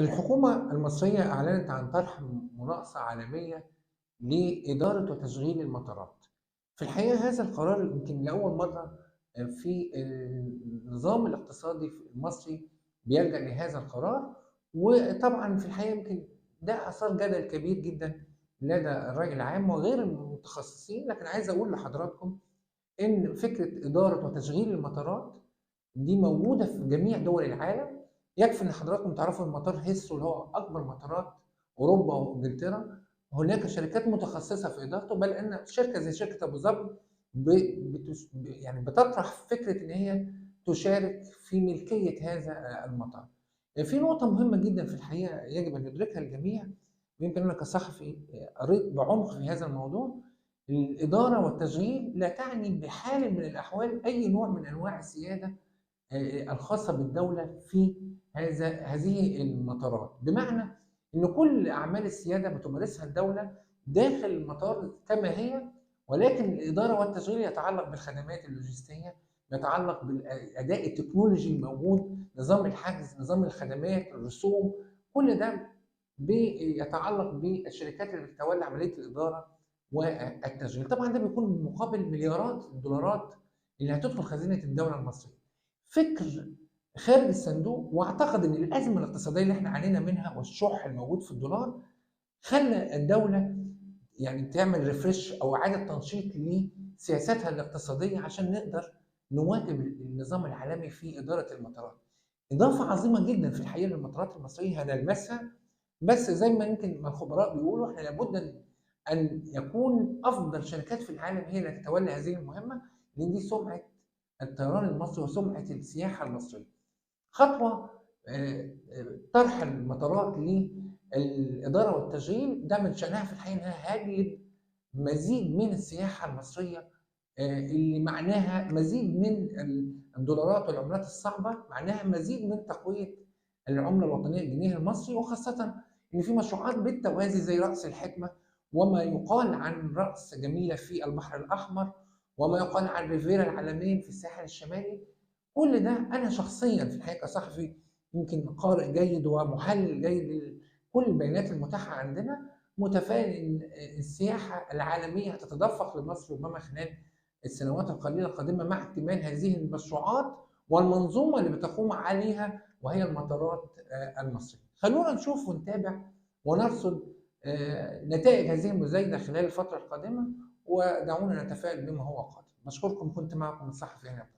الحكومة المصرية أعلنت عن طرح مناقصة عالمية لإدارة وتشغيل المطارات. في الحقيقة هذا القرار يمكن لأول مرة في النظام الاقتصادي المصري بيلجأ لهذا القرار، وطبعًا في الحقيقة يمكن ده أثار جدل كبير جدًا لدى الرأي العام وغير المتخصصين، لكن عايز أقول لحضراتكم إن فكرة إدارة وتشغيل المطارات دي موجودة في جميع دول العالم. يكفي إن حضراتكم تعرفوا إن مطار هيثرو اللي هو أكبر مطارات أوروبا وإنجلترا، هناك شركات متخصصة في إدارته، بل إن شركة زي شركة أبو ظبي ب يعني بتطرح فكرة إن هي تشارك في ملكية هذا المطار. في نقطة مهمة جدًا في الحقيقة يجب أن يدركها الجميع، ويمكن أنا كصحفي قريت بعمق في هذا الموضوع. الإدارة والتشغيل لا تعني بحال من الأحوال أي نوع من أنواع السيادة الخاصة بالدولة في هذه المطارات، بمعنى إن كل أعمال السيادة بتمارسها الدولة داخل المطار كما هي، ولكن الإدارة والتشغيل يتعلق بالخدمات اللوجستية، يتعلق بالأداء التكنولوجي الموجود، نظام الحجز، نظام الخدمات، الرسوم، كل ده بيتعلق بالشركات اللي بتتولى عملية الإدارة والتشغيل. طبعًا ده بيكون مقابل مليارات الدولارات اللي هتدخل خزينة الدولة المصرية. فكر خارج الصندوق، واعتقد ان الازمه الاقتصاديه اللي احنا عانينا منها والشح الموجود في الدولار خلى الدوله يعني تعمل ريفرش او اعاده تنشيط لسياساتها الاقتصاديه عشان نقدر نواكب النظام العالمي في اداره المطارات. اضافه عظيمه جدا في الحقيقه للمطارات المصريه هنلمسها، بس زي ما يمكن ما الخبراء بيقولوا احنا لابد ان يكون افضل شركات في العالم هي اللي تتولى هذه المهمه، لان دي سمعه الطيران المصري وسمعه السياحه المصريه. خطوة طرح المطارات للإدارة والتشغيل ده من شأنها في الحقيقة إنها هاجلب مزيد من السياحة المصرية، اللي معناها مزيد من الدولارات والعملات الصعبة، معناها مزيد من تقوية العملة الوطنية الجنيه المصري، وخاصةً إن في مشروعات بالتوازي زي رأس الحكمة، وما يقال عن رأس جميلة في البحر الأحمر، وما يقال عن ريفيرا العلمين في الساحل الشمالي. كل ده أنا شخصيًا في الحقيقة كصحفي يمكن قارئ جيد ومحلل جيد لكل البيانات المتاحة عندنا، متفائل إن السياحة العالمية هتتدفق لمصر ربما خلال السنوات القليلة القادمة مع اكتمال هذه المشروعات والمنظومة اللي بتقوم عليها وهي المطارات المصرية. خلونا نشوف ونتابع ونرصد نتائج هذه المزايدة خلال الفترة القادمة، ودعونا نتفائل بما هو قادم. باشكركم، كنت معكم الصحفي هاني عبد